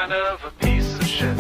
kind of a piece of shit.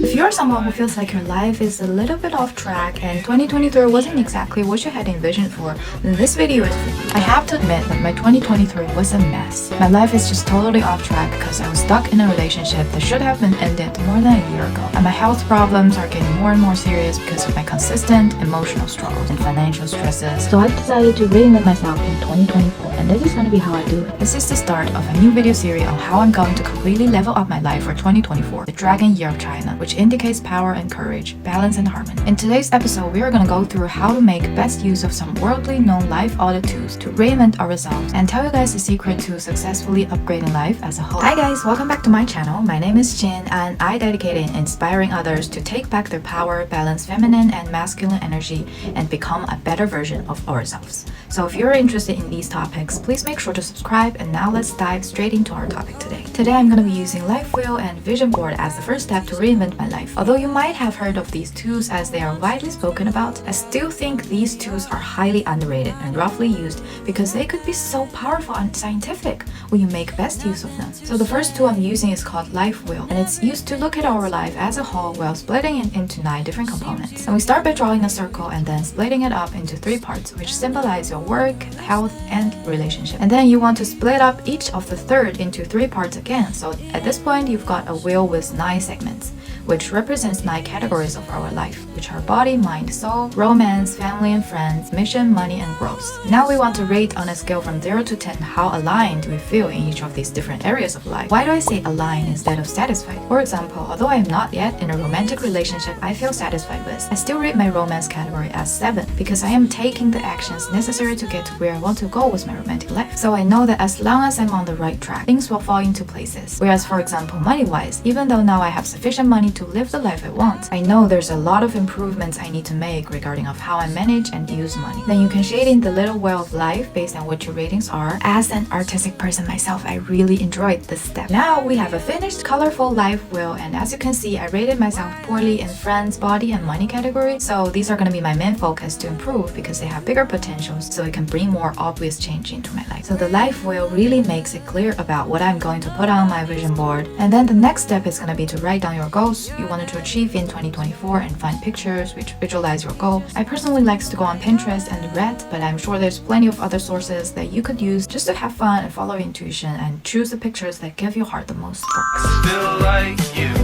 If you're someone who feels like your life is a little bit off track and 2023 wasn't exactly what you had envisioned for, then this video is for you. I have to admit that my 2023 was a mess. My life is just totally off track because I was stuck in a relationship that should have been ended more than a year ago. And my health problems are getting more and more serious because of my consistent emotional struggles and financial stresses. So I've decided to reinvent myself in 2024, and this is going to be how I do it. This is the start of a new video series on how I'm going to completely level up my life for 2024, the Dragon Year of China, which indicates power and courage, balance and harmony. In today's episode, we are going to go through how to make best use of some worldly known life audit tools to reinvent ourselves and tell you guys the secret to successfully upgrading life as a whole. Hi guys, welcome back to my channel. My name is Jin, and I dedicate in inspiring others to take back their power, balance feminine and masculine energy, and become a better version of ourselves. So if you're interested in these topics, please make sure to subscribe, and now let's dive straight into our topic today. Today I'm going to be using life wheel and vision board as the first step to reinvent my life. Although you might have heard of these tools as they are widely spoken about, I still think these tools are highly underrated and roughly used because they could be so powerful and scientific when you make best use of them. So the first tool I'm using is called life wheel, and it's used to look at our life as a whole while splitting it into 9 different components. And we start by drawing a circle and then splitting it up into 3 parts, which symbolize your work, health, and relationship. And then you want to split up each of the third into 3 parts again. So at this point, you've got a wheel with 9 segments, which represents 9 categories of our life, which are body, mind, soul, romance, family and friends, mission, money, and growth. Now we want to rate on a scale from 0 to 10 how aligned we feel in each of these different areas of life. Why do I say aligned instead of satisfied? For example, although I am not yet in a romantic relationship I feel satisfied with, I still rate my romance category as 7 because I am taking the actions necessary to get to where I want to go with my romantic life. So I know that as long as I'm on the right track, things will fall into places. Whereas for example, money-wise, even though now I have sufficient money to live the life I want, I know there's a lot of improvements I need to make regarding of how I manage and use money. Then you can shade in the little wheel of life based on what your ratings are. As an artistic person myself, I really enjoyed this step. Now we have a finished colorful life wheel, and as you can see, I rated myself poorly in friends, body, and money category. So these are going to be my main focus to improve because they have bigger potentials, so it can bring more obvious change into my life. So the life wheel really makes it clear about what I'm going to put on my vision board. And then the next step is going to be to write down your goals you wanted to achieve in 2024 and find pictures which visualize your goal. I personally like to go on Pinterest and Reddit, but I'm sure there's plenty of other sources that you could use just to have fun and follow your intuition and choose the pictures that give your heart the most sparks. Still like you,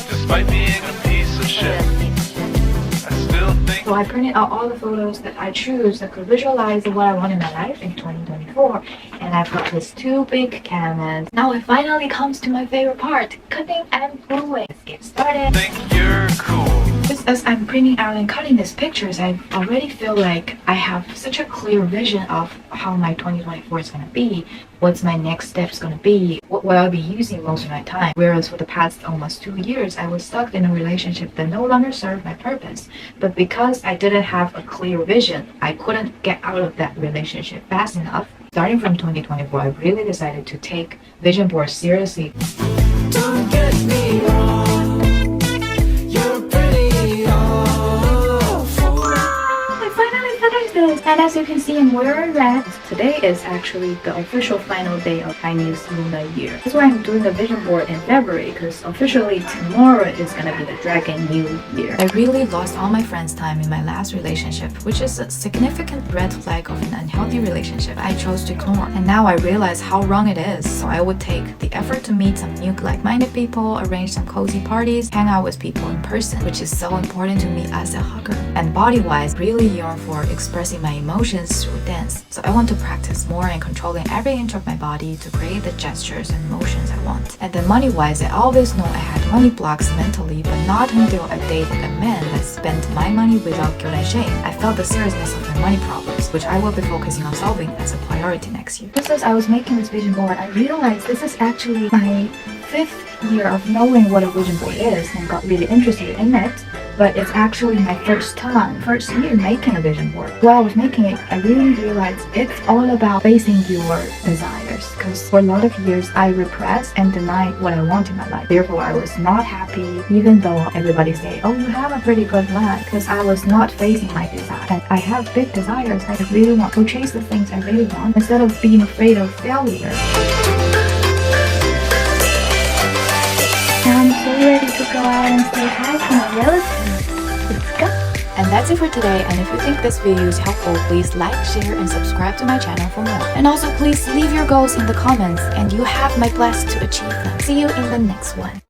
despite being a piece of shit. I still think. So I printed out all the photos that I choose that could visualize what I want in my life in 2024, and I've got these 2 big canvas. Now it finally comes to my favorite part, cutting and gluing. Let's get started. Think you're cool. Just as I'm printing out and cutting these pictures, I already feel like I have such a clear vision of how my 2024 is going to be, what's my next steps going to be, what will I be using most of my time. Whereas for the past almost 2 years, I was stuck in a relationship that no longer served my purpose. But because I didn't have a clear vision, I couldn't get out of that relationship fast enough. Starting from 2024, I really decided to take vision board seriously. Don't get me wrong, you're pretty awful. I finally finished this, and as you can see, I'm wearing red. Today is actually the official final day of Chinese Lunar Year. That's why I'm doing a vision board in February, because officially tomorrow is gonna be the Dragon New Year. I really lost all my friends' time in my last relationship, which is a significant red flag of an unhealthy relationship I chose to ignore. And now I realize how wrong it is, so I would take the effort to meet some new like-minded people, arrange some cozy parties, hang out with people in person, which is so important to me as a hugger. And body-wise, really yearn for expressing my emotions through dance. So I want to practice more in controlling every inch of my body to create the gestures and motions I want. And then money-wise, I always know I had money blocks mentally, but not until I dated a man that spent my money without guilt and shame. I felt the seriousness of my money problems, which I will be focusing on solving as a priority next year. Just as I was making this vision board, I realized this is actually my 5th year of knowing what a vision board is and got really interested in it. But it's actually my first year making a vision board. While I was making it, I really realized it's all about facing your desires. Because for a lot of years, I repressed and denied what I want in my life. Therefore, I was not happy, even though everybody say, "Oh, you have a pretty good life." Because I was not facing my desires. And I have big desires. I really want to chase the things I really want instead of being afraid of failure. say hi to my relatives. Let's go. And that's it for today, and if you think this video is helpful, please like, share, and subscribe to my channel for more. And also please leave your goals in the comments, and you have my blessing to achieve them. See you in the next one.